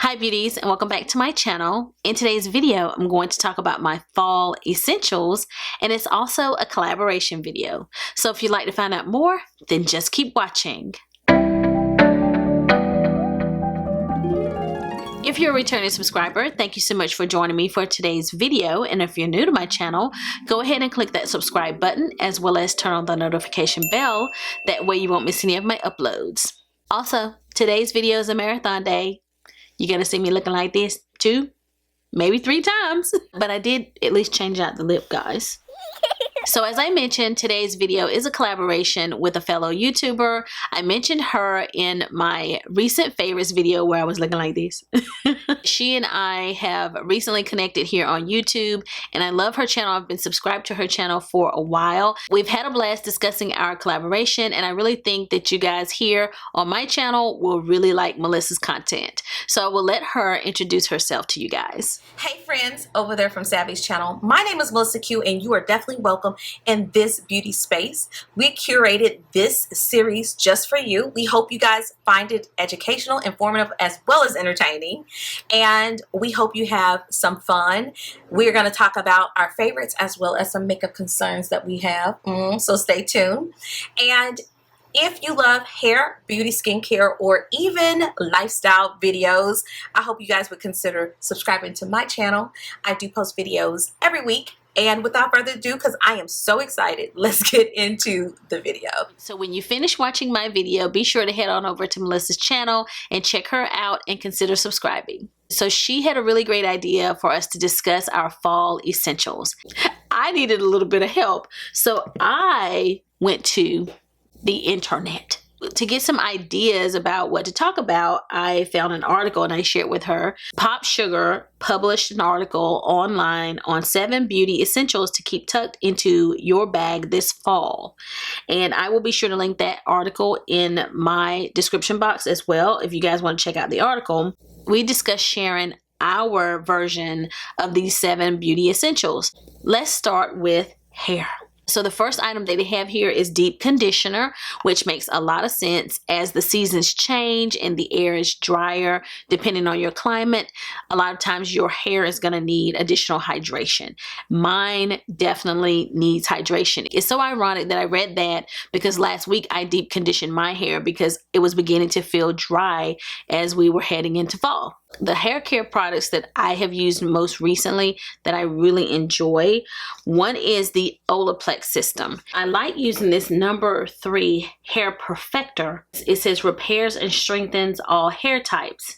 Hi beauties, and welcome back to my channel. In today's video, I'm going to talk about my fall essentials, and it's also a collaboration video. So if you'd like to find out more, then just keep watching. If you're a returning subscriber, thank you so much for joining me for today's video. And if you're new to my channel, go ahead and click that subscribe button as well as turn on the notification bell. That way you won't miss any of my uploads. Also, today's video is a marathon day. You're gonna see me looking like this 2, maybe 3 times. But I did at least change out the lip, guys. So as I mentioned, today's video is a collaboration with a fellow YouTuber. I mentioned her in my recent favorites video where I was looking like this. She and I have recently connected here on YouTube, and I love her channel. I've been subscribed to her channel for a while. We've had a blast discussing our collaboration, and I really think that you guys here on my channel will really like Melissa's content. So I will let her introduce herself to you guys. Hey friends over there from Savvy's channel. My name is Melissa Q, and you are definitely welcome in this beauty space. We curated this series just for you. We hope you guys find it educational, informative, as well as entertaining. And we hope you have some fun. We're going to talk about our favorites as well as some makeup concerns that we have. So stay tuned. And if you love hair, beauty, skincare, or even lifestyle videos, I hope you guys would consider subscribing to my channel. I do post videos every week. And without further ado, because I am so excited, let's get into the video. So when you finish watching my video, be sure to head on over to Melissa's channel and check her out and consider subscribing. So she had a really great idea for us to discuss our fall essentials. I needed a little bit of help, so I went to the internet to get some ideas about what to talk about. I found an article and I shared with her. Pop Sugar published an article online on 7 beauty essentials to keep tucked into your bag this fall. And I will be sure to link that article in my description box as well if you guys want to check out the article. We discussed sharing our version of these 7 beauty essentials. Let's start with hair. So the first item that they have here is deep conditioner, which makes a lot of sense as the seasons change and the air is drier. Depending on your climate, a lot of times your hair is going to need additional hydration. Mine definitely needs hydration. It's so ironic that I read that because last week I deep conditioned my hair because it was beginning to feel dry as we were heading into fall. The hair care products that I have used most recently that I really enjoy, one is the Olaplex system. I like using this number 3 hair perfector. It says repairs and strengthens all hair types.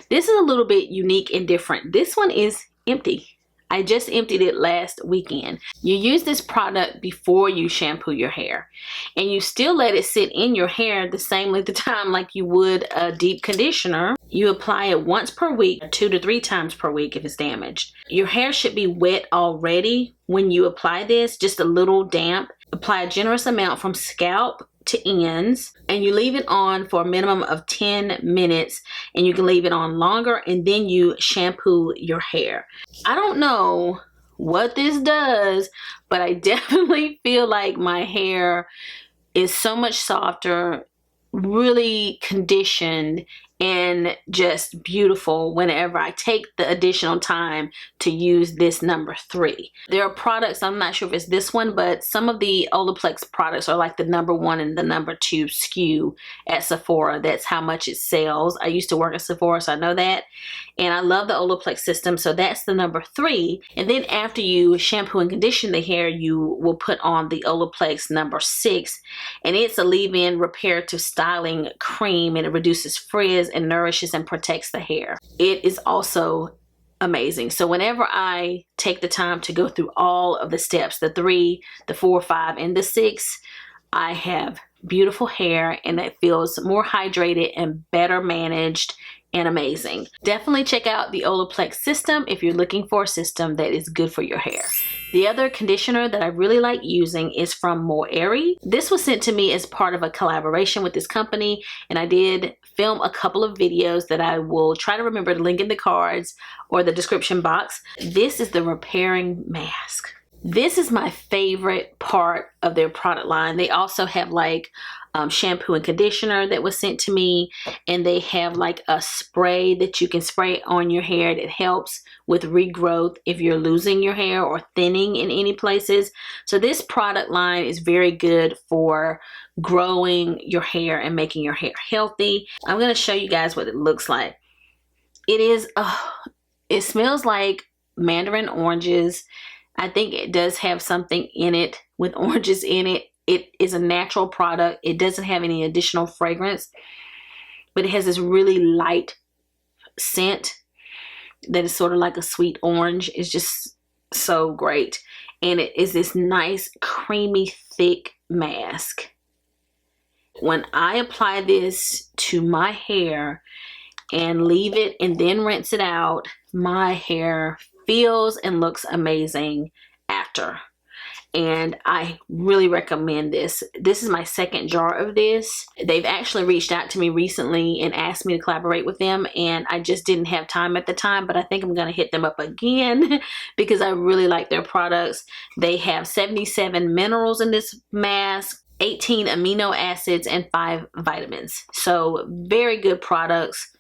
This is a little bit unique and different. This one is empty. I just emptied it last weekend. You use this product before you shampoo your hair, and you still let it sit in your hair the same length of time like you would a deep conditioner. You apply it once per week, 2 to 3 times per week if it's damaged. Your hair should be wet already when you apply this, just a little damp. Apply a generous amount from scalp to ends, and you leave it on for a minimum of 10 minutes, and you can leave it on longer, and then you shampoo your hair. I don't know what this does, but I definitely feel like my hair is so much softer, really conditioned, and just beautiful whenever I take the additional time to use this number 3. There are products, I'm not sure if it's this one, but some of the Olaplex products are like the number 1 and the number 2 SKU at Sephora. That's how much it sells. I used to work at Sephora, so I know that. And I love the Olaplex system, so that's the number 3. And then after you shampoo and condition the hair, you will put on the Olaplex number 6. And it's a leave-in reparative styling cream, and it reduces frizz and nourishes and protects the hair. It is also amazing. So whenever I take the time to go through all of the steps, the 3, the 4, 5, and the 6, I have beautiful hair, and it feels more hydrated and better managed and amazing. Definitely check out the Olaplex system if you're looking for a system that is good for your hair. The other conditioner that I really like using is from Moerie. This was sent to me as part of a collaboration with this company, and I did film a couple of videos that I will try to remember to link in the cards or the description box. This is the repairing mask. This is my favorite part of their product line. They also have like shampoo and conditioner that was sent to me, and they have like a spray that you can spray on your hair that helps with regrowth if you're losing your hair or thinning in any places. So this product line is very good for growing your hair and making your hair healthy. I'm going to show you guys what it looks like. It is, it smells like mandarin oranges. I think it does have something in it with oranges in it. It is a natural product. It doesn't have any additional fragrance, but it has this really light scent that is sort of like a sweet orange. It's just so great. And it is this nice, creamy, thick mask. When I apply this to my hair and leave it and then rinse it out, my hair feels and looks amazing after. And I really recommend this. This is my second jar of this. They've actually reached out to me recently and asked me to collaborate with them, and I just didn't have time at the time, but I think I'm gonna hit them up again because I really like their products. They have 77 minerals in this mask, 18 amino acids, and 5 vitamins. So very good products.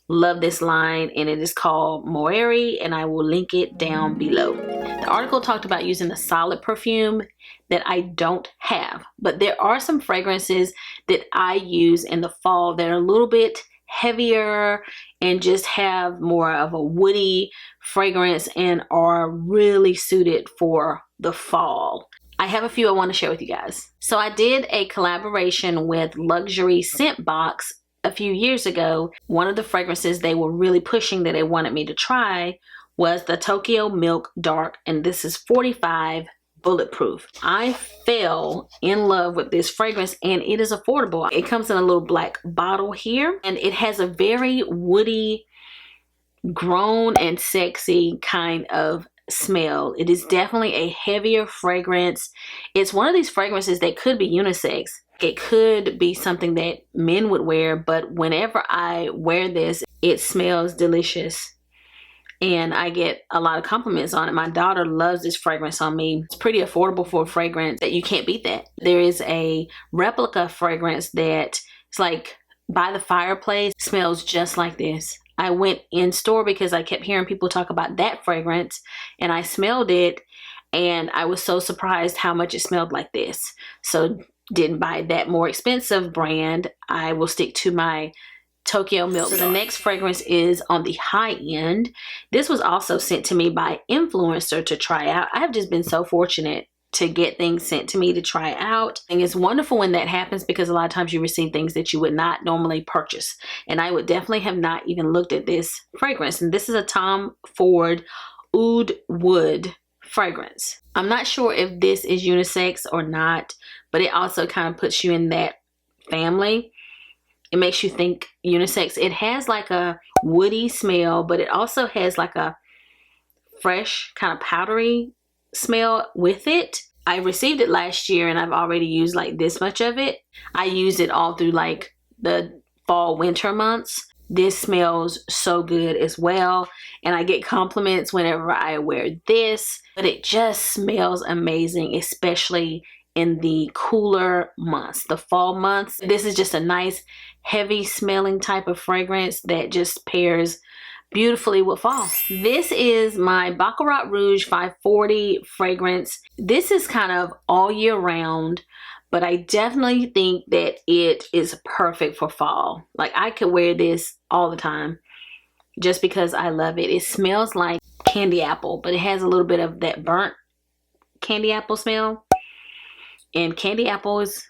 Love this line, and it is called Moerie, and I will link it down below. The article talked about using a solid perfume that I don't have, but there are some fragrances that I use in the fall that are a little bit heavier and just have more of a woody fragrance and are really suited for the fall. I have a few I want to share with you guys. So I did a collaboration with Luxury Scent Box a few years ago. One of the fragrances they were really pushing that they wanted me to try was the TokyoMilk Dark, and this is 45 Bulletproof. I fell in love with this fragrance, and it is affordable. It comes in a little black bottle here, and it has a very woody, grown and sexy kind of smell. It is definitely a heavier fragrance. It's one of these fragrances that could be unisex. It could be something that men would wear, but whenever I wear this, it smells delicious. And I get a lot of compliments on it. My daughter loves this fragrance on me. It's pretty affordable for a fragrance that you can't beat that. There is a replica fragrance that it's like by the fireplace, smells just like this. I went in store because I kept hearing people talk about that fragrance, and I smelled it, and I was so surprised how much it smelled like this. So didn't buy that more expensive brand. I will stick to my TokyoMilk. So the next fragrance is on the high end. This was also sent to me by influencer to try out. I have just been so fortunate to get things sent to me to try out, and it's wonderful when that happens because a lot of times you receive things that you would not normally purchase, and I would definitely have not even looked at this fragrance. And this is a FORD Oud Wood fragrance. I'm not sure if this is unisex or not, but it also kind of puts you in that family. It makes you think unisex. It has like a woody smell, but it also has like a fresh kind of powdery smell with it. I received it last year, and I've already used like this much of it. I use it all through like the fall winter months. This smells so good as well, and I get compliments whenever I wear this, but it just smells amazing, especially in the cooler months, the fall months. This is just a nice heavy smelling type of fragrance that just pairs beautifully with fall. This is my Baccarat Rouge 540 fragrance. This is kind of all year round, but I definitely think that it is perfect for fall. Like I could wear this all the time just because I love it. It smells like candy apple, but it has a little bit of that burnt candy apple smell. And candy apples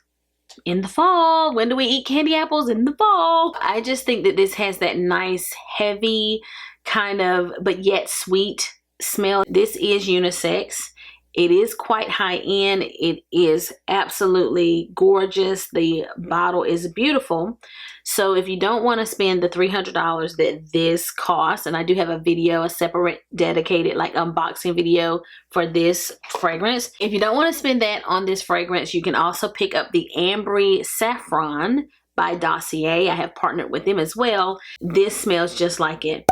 in the fall. When do we eat candy apples? In the fall. I just think that this has that nice heavy kind of but yet sweet smell. This is unisex. It is quite high end. It is absolutely gorgeous. The bottle is beautiful. So if you don't want to spend the $300 that this costs, and I do have a video, a separate dedicated like unboxing video for this fragrance. If you don't want to spend that on this fragrance, you can also pick up the Ambery Saffron by Dossier. I have partnered with them as well. This smells just like it.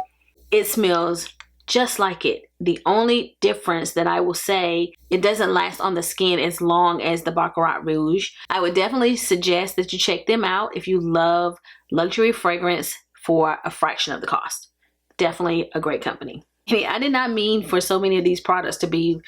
It smells just like it. The only difference that I will say, it doesn't last on the skin as long as the Baccarat Rouge. I would definitely suggest that you check them out if you love luxury fragrance for a fraction of the cost. Definitely a great company. I did not mean for so many of these products to be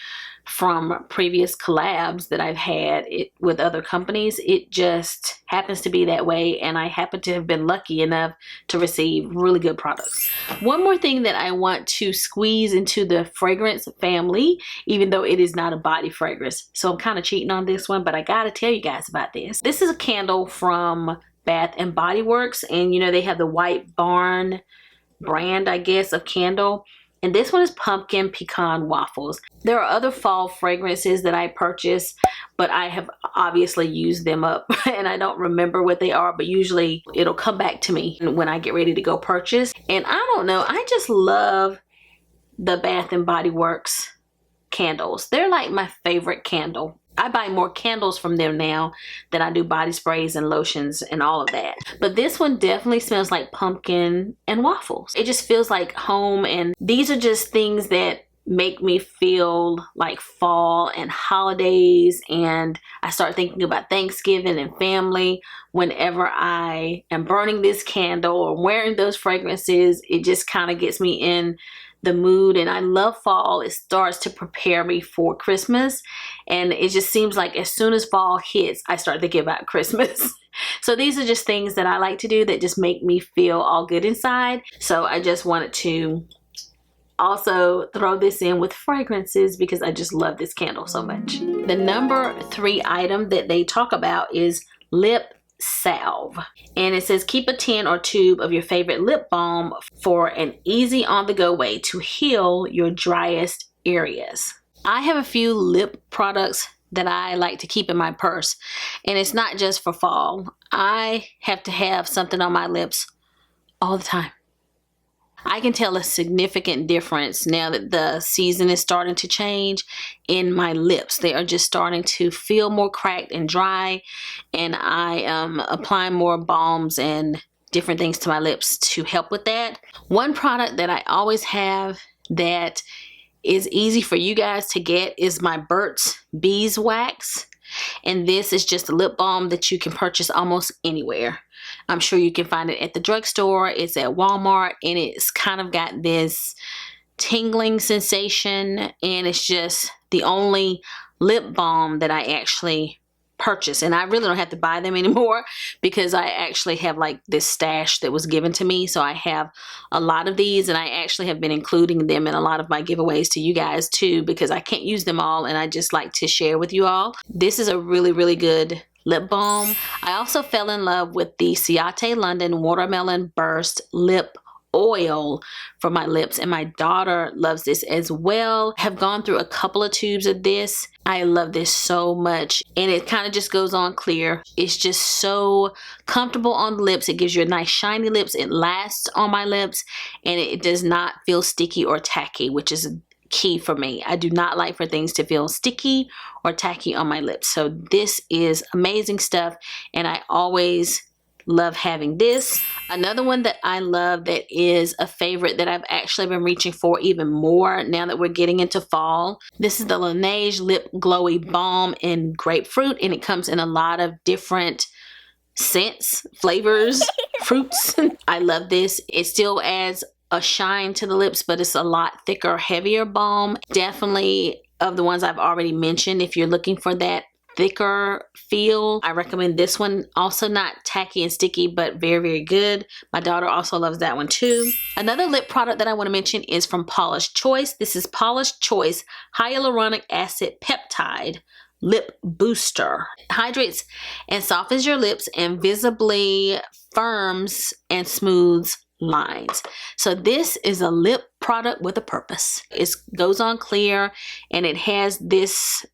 from previous collabs that I've had with other companies. It just happens to be that way, and I happen to have been lucky enough to receive really good products. One more thing that I want to squeeze into the fragrance family, even though it is not a body fragrance, so I'm kind of cheating on this one, but I gotta tell you guys about this. This is a candle from Bath and Body Works, and you know they have the White Barn brand, I guess, of candle. And this one is pumpkin pecan waffles. There are other fall fragrances that I purchase, but I have obviously used them up and I don't remember what they are, but usually it'll come back to me when I get ready to go purchase. And I don't know, I just love the Bath and Body Works candles. They're like my favorite candle. I buy more candles from them now than I do body sprays and lotions and all of that. But this one definitely smells like pumpkin and waffles. It just feels like home, and these are just things that make me feel like fall and holidays, and I start thinking about Thanksgiving and family whenever I am burning this candle or wearing those fragrances. It just kind of gets me in the mood, and I love fall. It starts to prepare me for Christmas, and it just seems like as soon as fall hits, I start thinking about Christmas. So these are just things that I like to do that just make me feel all good inside. So I just wanted to also throw this in with fragrances because I just love this candle so much. The number 3 item that they talk about is lip salve, and it says keep a tin or tube of your favorite lip balm for an easy on-the-go way to heal your driest areas. I have a few lip products that I like to keep in my purse, and it's not just for fall. I have to have something on my lips all the time. I can tell a significant difference now that the season is starting to change in my lips. They are just starting to feel more cracked and dry, and I am applying more balms and different things to my lips to help with that. One product that I always have that is easy for you guys to get is my Burt's Beeswax. And this is just a lip balm that you can purchase almost anywhere. I'm sure you can find it at the drugstore. It's at Walmart, and it's kind of got this tingling sensation, and it's just the only lip balm that I actually purchase. And I really don't have to buy them anymore because I actually have like this stash that was given to me. So I have a lot of these, and I actually have been including them in a lot of my giveaways to you guys too, because I can't use them all and I just like to share with you all. This is a really, really good lip balm. I also fell in love with the Ciaté London Watermelon Burst Lip Oil for my lips, and my daughter loves this as well. I have gone through a couple of tubes of this. I love this so much, and it kind of just goes on clear. It's just so comfortable on the lips. It gives you a nice shiny lips. It lasts on my lips, and it does not feel sticky or tacky, which is key for me. I do not like for things to feel sticky or tacky on my lips. So this is amazing stuff, and I always love having this. Another one that I love that is a favorite that I've actually been reaching for even more now that we're getting into fall. This is the LANEIGE Lip Glowy Balm in Grapefruit, and it comes in a lot of different scents, flavors, fruits. I love this. It still adds a shine to the lips, but it's a lot thicker, heavier balm. Definitely of the ones I've already mentioned, if you're looking for that thicker feel, I recommend this one. Also not tacky and sticky, but very, very good. My daughter also loves that one too. Another lip product that I want to mention is from Paula's Choice. This is Paula's Choice Hyaluronic Acid Peptide Lip Booster. It hydrates and softens your lips and visibly firms and smooths lines. So this is a lip product with a purpose. It goes on clear, and it has this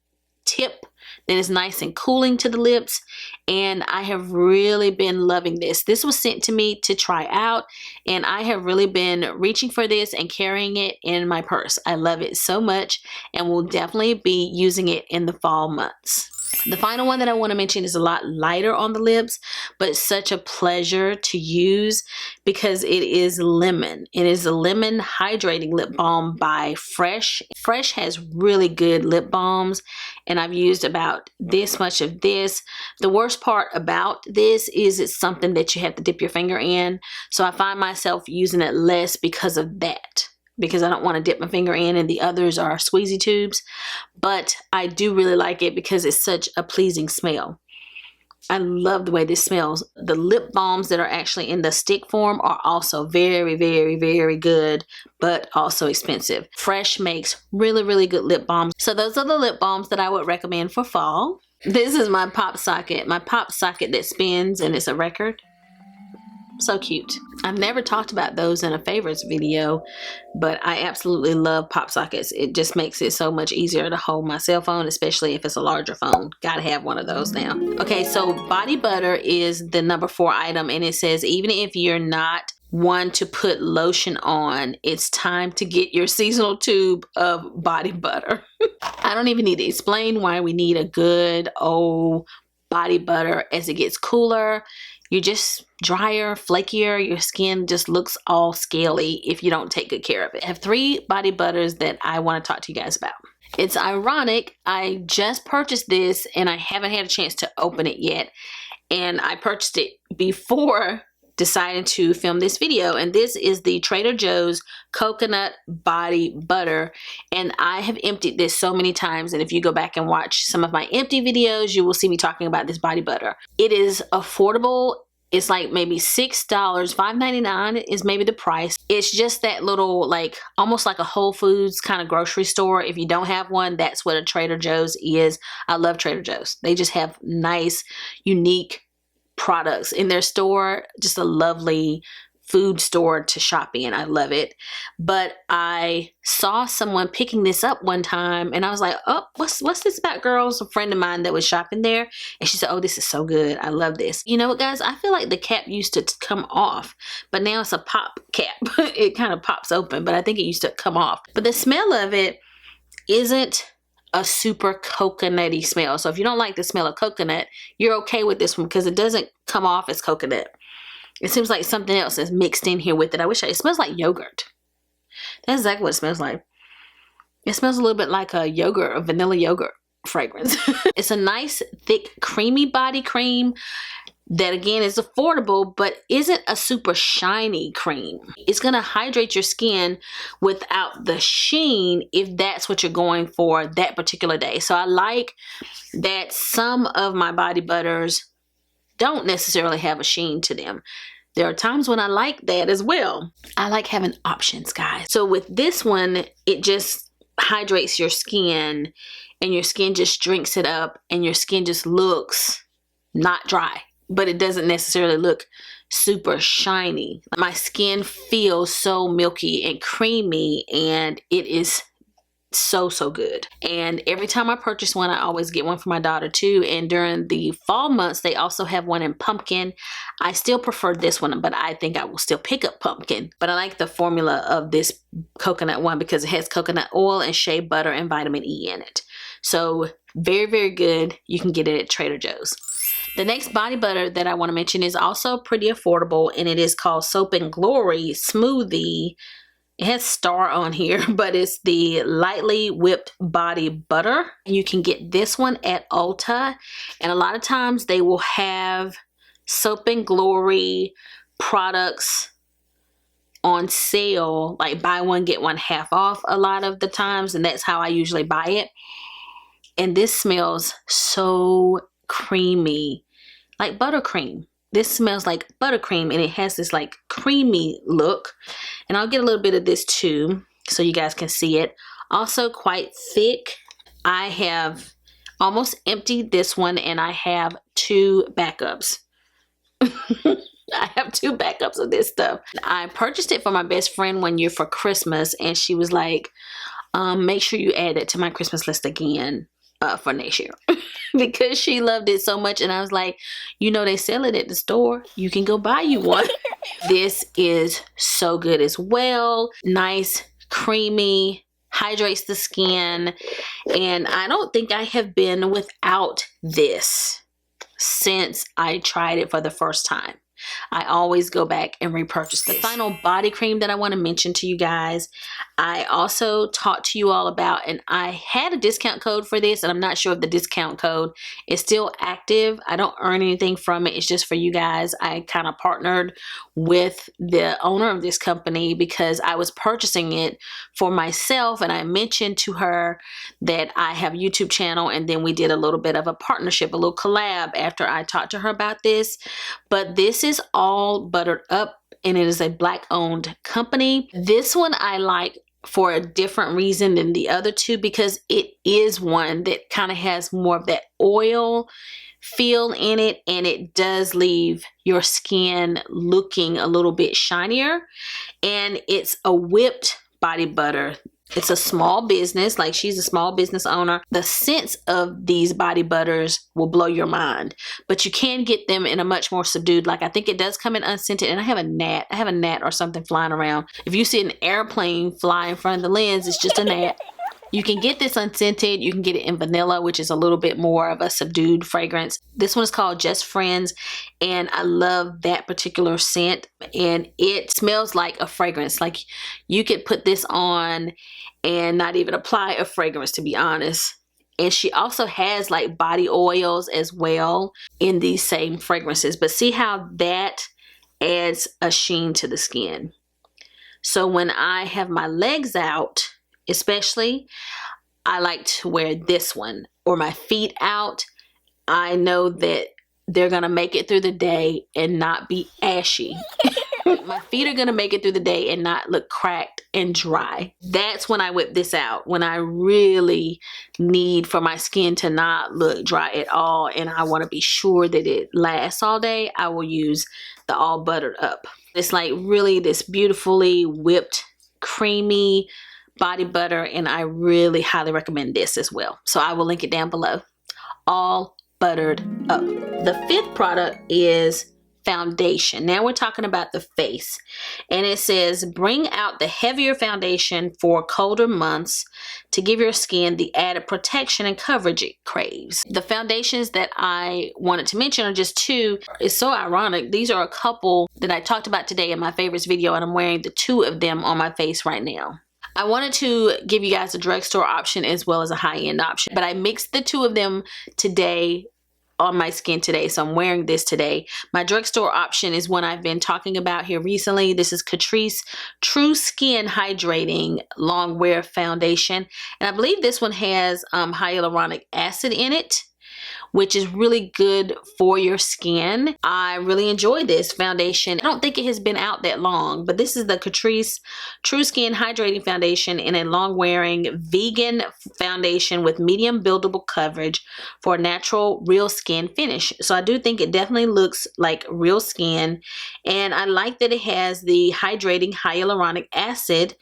tip that is nice and cooling to the lips, and I have really been loving this. This was sent to me to try out, and I have really been reaching for this and carrying it in my purse. I love it so much, and will definitely be using it in the fall months. The final one that I want to mention is a lot lighter on the lips, but such a pleasure to use because it is lemon. It is a lemon hydrating lip balm by Fresh. Fresh has really good lip balms, and I've used about this much of this. The worst part about this is it's something that you have to dip your finger in, so I find myself using it less because of that, because I don't want to dip my finger in, and the others are squeezy tubes. But I do really like it because it's such a pleasing smell. I love the way this smells. The lip balms that are actually in the stick form are also very, very, very good, but also expensive. Fresh makes really, really good lip balms. So those are the lip balms that I would recommend for fall. This is my pop socket that spins, and it's a record. So cute. I've never talked about those in a favorites video, but I absolutely love pop sockets. It just makes it so much easier to hold my cell phone, especially if it's a larger phone. Gotta have one of those now. Okay, so body butter is the number 4 item, and it says even if you're not one to put lotion on, it's time to get your seasonal tube of body butter. I don't even need to explain why we need a good old body butter. As it gets cooler, you're just drier, flakier, your skin just looks all scaly if you don't take good care of it. I have 3 body butters that I want to talk to you guys about. It's ironic, I just purchased this and I haven't had a chance to open it yet. And I purchased it before deciding to film this video, and this is the Trader Joe's coconut body butter, and I have emptied this so many times, and if you go back and watch some of my empty videos, you will see me talking about this body butter. It is affordable. It's like maybe $6, $5.99 is maybe the price. It's just that little, like almost like a Whole Foods kind of grocery store. If you don't have one, that's what a Trader Joe's is. I love Trader Joe's. They just have nice, unique products in their store. Just a lovely food store to shop in. I love it. But I saw someone picking this up one time, and I was like, oh, what's this about, girls? A friend of mine that was shopping there, and she said, oh, this is so good. I love this. You know what, guys? I feel like the cap used to come off, but now it's a pop cap. It kind of pops open, but I think it used to come off. But the smell of it isn't a super coconutty smell. So if you don't like the smell of coconut, you're okay with this one because it doesn't come off as coconut. It seems like something else is mixed in here with it. It smells like yogurt. That's exactly what it smells like. It smells a little bit like a yogurt, a vanilla yogurt fragrance. It's a nice, thick, creamy body cream that again is affordable, but isn't a super shiny cream. It's gonna hydrate your skin without the sheen if that's what you're going for that particular day. So I like that some of my body butters don't necessarily have a sheen to them. There are times when I like that as well. I like having options, guys. So with this one, it just hydrates your skin, and your skin just drinks it up, and your skin just looks not dry, but it doesn't necessarily look super shiny. My skin feels so milky and creamy, and it is so good. And every time I purchase one, I always get one for my daughter too. And during the fall months, they also have one in pumpkin. I still prefer this one, but I think I will still pick up pumpkin. But I like the formula of this coconut one because it has coconut oil and shea butter and vitamin E in it. So very good. You can get it at Trader Joe's. The next body butter that I want to mention is also pretty affordable, and it is called Soap and Glory Smoothie. It has star on here, but it's the lightly whipped body butter. You can get this one at Ulta, and a lot of times they will have Soap and Glory products on sale, like buy one get one half off a lot of the times, and that's how I usually buy it. And this smells so creamy, like buttercream. This smells like buttercream, and it has this like creamy look. And I'll get a little bit of this too so you guys can see it. Also quite thick. I have almost emptied this one, and I have 2 backups. I have 2 backups of this stuff. I purchased it for my best friend one year for Christmas, and she was like, make sure you add it to my Christmas list again for next year. Because she loved it so much, and I was like, you know, they sell it at the store. You can go buy you one. This is so good as well. Nice, creamy, hydrates the skin, and I don't think I have been without this since I tried it for the first time. I always go back and repurchase this. The final body cream that I want to mention to you guys, I also talked to you all about, and I had a discount code for this, and I'm not sure if the discount code is still active. I don't earn anything from it. It's just for you guys. I kind of partnered with the owner of this company because I was purchasing it for myself, and I mentioned to her that I have a YouTube channel, and then we did a little bit of a partnership, a little collab after I talked to her about this. But this is all buttered up, and it is a Black owned company. This one I like for a different reason than the other two, because it is one that kind of has more of that oil feel in it, and it does leave your skin looking a little bit shinier. And it's a whipped body butter. It's a small business, like she's a small business owner. The scents of these body butters will blow your mind, but you can get them in a much more subdued, like I think it does come in unscented, and I have a gnat or something flying around. If you see an airplane fly in front of the lens, it's just a gnat. You can get this unscented. You can get it in vanilla, which is a little bit more of a subdued fragrance. This one is called Just Friends, and I love that particular scent, and it smells like a fragrance. Like you could put this on and not even apply a fragrance, to be honest. And she also has like body oils as well in these same fragrances, but see how that adds a sheen to the skin. So when I have my legs out, especially, I like to wear this one, or my feet out. I know that they're gonna make it through the day and not be ashy. My feet are gonna make it through the day and not look cracked and dry. That's when I whip this out, when I really need for my skin to not look dry at all, and I want to be sure that it lasts all day. I will use the all buttered up. It's like really this beautifully whipped, creamy body butter, and I really highly recommend this as well. So I will link it down below. All buttered up. The fifth product is foundation. Now we're talking about the face, and it says bring out the heavier foundation for colder months to give your skin the added protection and coverage it craves. The foundations that I wanted to mention are just two. It's so ironic. These are a couple that I talked about today in my favorites video, and I'm wearing the two of them on my face right now. I wanted to give you guys a drugstore option as well as a high-end option, but I mixed the two of them today on my skin today, so I'm wearing this today. My drugstore option is one I've been talking about here recently. This is Catrice True Skin Hydrating Long Wear Foundation, and I believe this one has hyaluronic acid in it, which is really good for your skin. I really enjoy this foundation. I don't think it has been out that long, but this is the Catrice True Skin Hydrating Foundation in a long-wearing vegan foundation with medium buildable coverage for a natural real skin finish. So I do think it definitely looks like real skin, and I like that it has the hydrating hyaluronic acid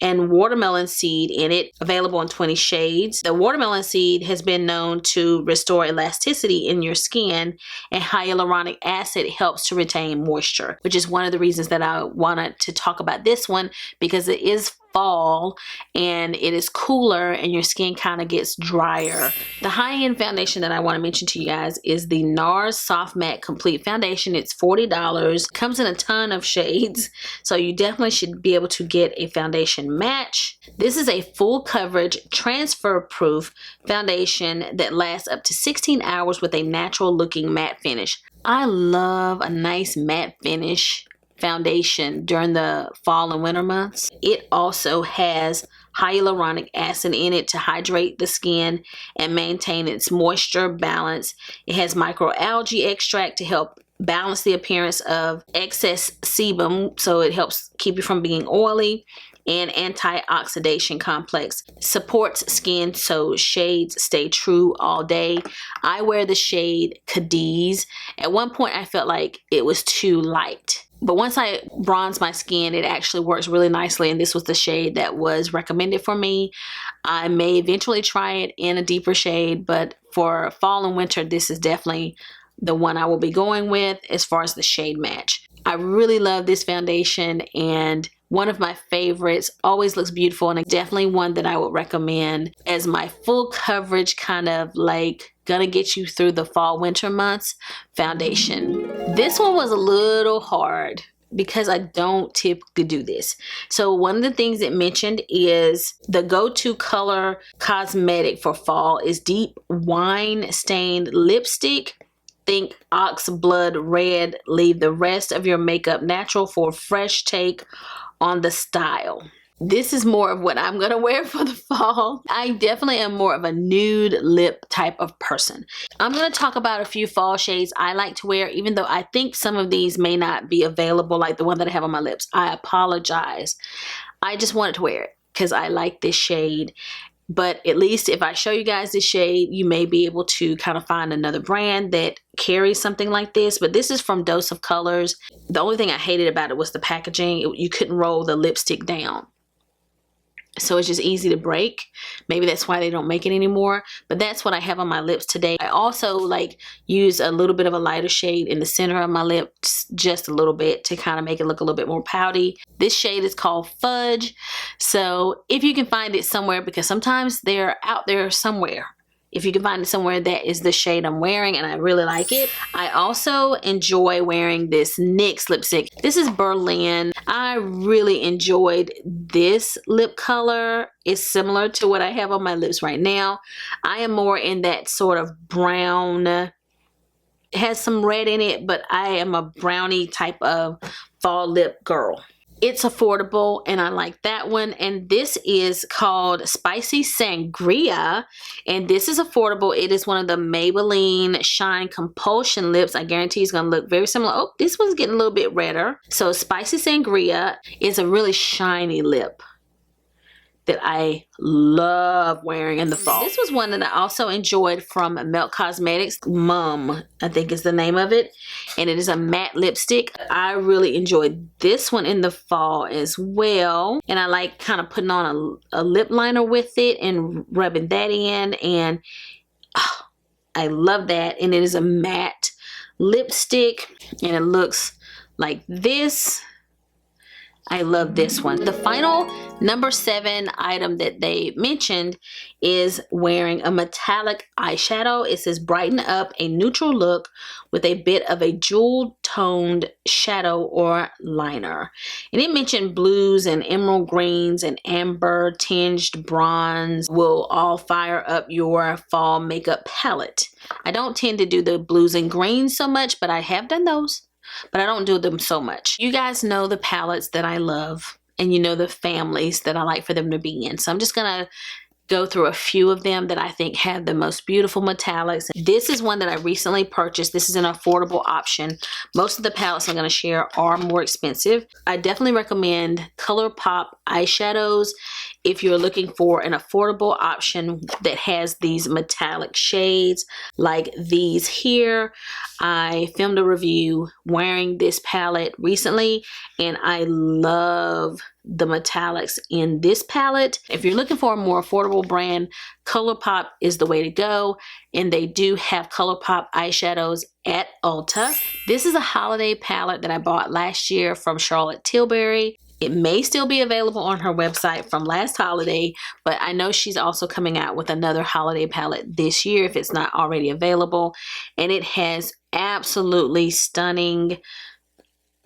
and watermelon seed in it, available in 20 shades. The watermelon seed has been known to restore elasticity in your skin, and hyaluronic acid helps to retain moisture, which is one of the reasons that I wanted to talk about this one, because it is fall and it is cooler and your skin kind of gets drier. The high-end foundation that I want to mention to you guys is the NARS Soft Matte Complete Foundation. It's $40. Comes in a ton of shades, so you definitely should be able to get a foundation match. This is a full coverage, transfer proof foundation that lasts up to 16 hours with a natural looking matte finish. I love a nice matte finish foundation during the fall and winter months. It also has hyaluronic acid in it to hydrate the skin and maintain its moisture balance. It has microalgae extract to help balance the appearance of excess sebum, so it helps keep you from being oily, and antioxidant complex. Supports skin so shades stay true all day. I wear the shade Cadiz. At one point I felt like it was too light, but once I bronze my skin, it actually works really nicely, and this was the shade that was recommended for me. I may eventually try it in a deeper shade, but for fall and winter, this is definitely the one I will be going with as far as the shade match. I really love this foundation, and One of my favorites, always looks beautiful, and definitely one that I would recommend as my full coverage kind of like gonna get you through the fall winter months foundation. This one was a little hard because I don't typically do this. So one of the things it mentioned is the go-to color cosmetic for fall is deep wine stained lipstick. Think ox blood red. Leave the rest of your makeup natural for a fresh take on the style. This is more of what I'm gonna wear for the fall. I definitely am more of a nude lip type of person. I'm gonna talk about a few fall shades I like to wear, even though I think some of these may not be available, like the one that I have on my lips. I apologize. I just wanted to wear it because I like this shade. But at least if I show you guys this shade, you may be able to kind of find another brand that carries something like this. But this is from Dose of Colors. The only thing I hated about it was the packaging. You couldn't roll the lipstick down. So it's just easy to break. Maybe that's why they don't make it anymore. But that's what I have on my lips today. I also like use a little bit of a lighter shade in the center of my lips, just a little bit, to kind of make it look a little bit more pouty. This shade is called Fudge. So if you can find it somewhere, because sometimes they're out there somewhere. If you can find it somewhere, that is the shade I'm wearing, and I really like it. I also enjoy wearing this NYX lipstick. This is Berlin. I really enjoyed this lip color. It's similar to what I have on my lips right now. I am more in that sort of brown. It has some red in it, but I am a brownie type of fall lip girl. It's affordable, and I like that one. And this is called Spicy Sangria, and this is affordable. It is one of the Maybelline Shine Compulsion lips. I guarantee it's going to look very similar. Oh, this one's getting a little bit redder. So Spicy Sangria is a really shiny lip that I love wearing in the fall. This was one that I also enjoyed from Milk Cosmetics. Mum, I think is the name of it. And it is a matte lipstick. I really enjoyed this one in the fall as well. And I like kind of putting on a lip liner with it and rubbing that in. And oh, I love that. And it is a matte lipstick. And it looks like this. I love this one. The final number 7 item that they mentioned is wearing a metallic eyeshadow. It says brighten up a neutral look with a bit of a jewel toned shadow or liner. And it mentioned blues and emerald greens and amber tinged bronze will all fire up your fall makeup palette. I don't tend to do the blues and greens so much, but I have done those. But I don't do them so much. You guys know the palettes that I love, and you know the families that I like for them to be in. So I'm just gonna go through a few of them that I think have the most beautiful metallics. This is one that I recently purchased. This is an affordable option. Most of the palettes I'm going to share are more expensive. I definitely recommend ColourPop eyeshadows if you're looking for an affordable option that has these metallic shades like these here. I filmed a review wearing this palette recently, and I love the metallics in this palette. If you're looking for a more affordable brand, ColourPop is the way to go, and they do have ColourPop eyeshadows at Ulta. This is a holiday palette that I bought last year from Charlotte Tilbury. It may still be available on her website from last holiday, but I know she's also coming out with another holiday palette this year if it's not already available. And it has absolutely stunning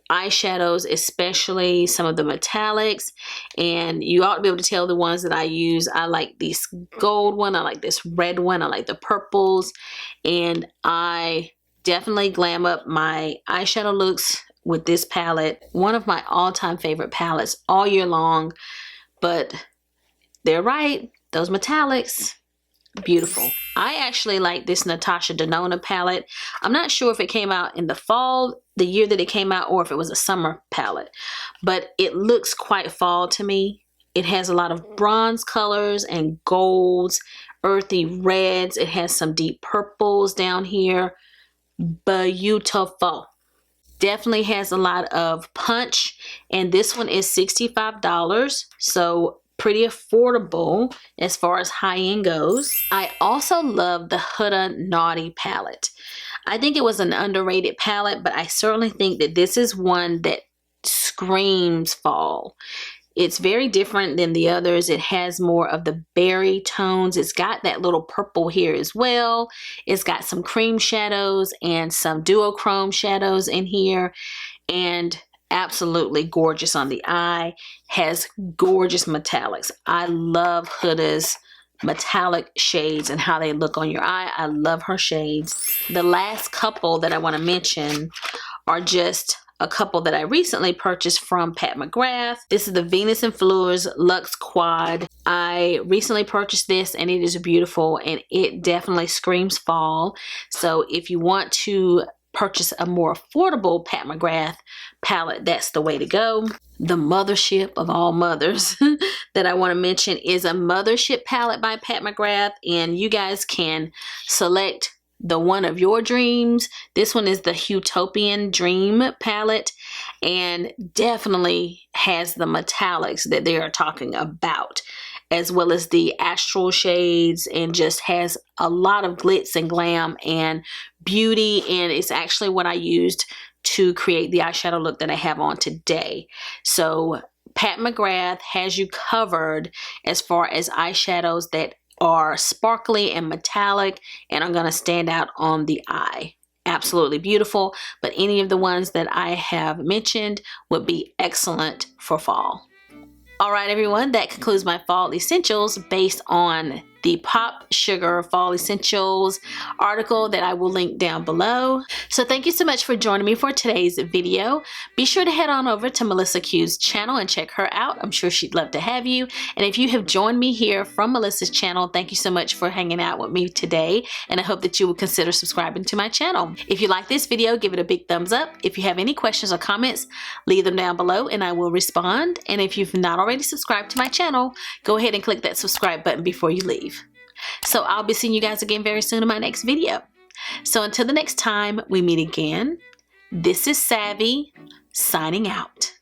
eyeshadows, especially some of the metallics, and you ought to be able to tell the ones that I use. I like this gold one, I like this red one, I like the purples, and I definitely glam up my eyeshadow looks with this palette. One of my all-time favorite palettes all year long, but they're right, those metallics, beautiful. I actually like this Natasha Denona palette. I'm not sure if it came out in the fall, the year that it came out, or if it was a summer palette, but it looks quite fall to me. It has a lot of bronze colors and golds, earthy reds. It has some deep purples down here. Beautiful. Definitely has a lot of punch, and this one is $65, so pretty affordable as far as high-end goes. I also love the Huda Naughty palette. I think it was an underrated palette, but I certainly think that this is one that screams fall. It's very different than the others. It has more of the berry tones. It's got that little purple here as well. It's got some cream shadows and some duochrome shadows in here, and absolutely gorgeous on the eye. Has gorgeous metallics. I love Huda's metallic shades and how they look on your eye. I love her shades. The last couple that I want to mention are just a couple that I recently purchased from Pat McGrath. This is the Venus and Fleurs Luxe Quad. I recently purchased this and it is beautiful, and it definitely screams fall. So if you want to purchase a more affordable Pat McGrath palette, that's the way to go. The mothership of all mothers that I want to mention is a Mothership palette by Pat McGrath, and you guys can select the one of your dreams. This one is the Utopian Dream palette, and definitely has the metallics that they are talking about, as well as the astral shades, and just has a lot of glitz and glam and beauty. And it's actually what I used to create the eyeshadow look that I have on today. So Pat McGrath has you covered as far as eyeshadows that are sparkly and metallic and are going to stand out on the eye. Absolutely beautiful, but any of the ones that I have mentioned would be excellent for fall. All right, everyone, that concludes my fall essentials based on the Pop Sugar Fall Essentials article that I will link down below. So thank you so much for joining me for today's video. Be sure to head on over to Melissa Q's channel and check her out. I'm sure she'd love to have you. And if you have joined me here from Melissa's channel, thank you so much for hanging out with me today. And I hope that you will consider subscribing to my channel. If you like this video, give it a big thumbs up. If you have any questions or comments, leave them down below and I will respond. And if you've not already subscribed to my channel, go ahead and click that subscribe button before you leave. So I'll be seeing you guys again very soon in my next video. So until the next time we meet again, this is Savvy signing out.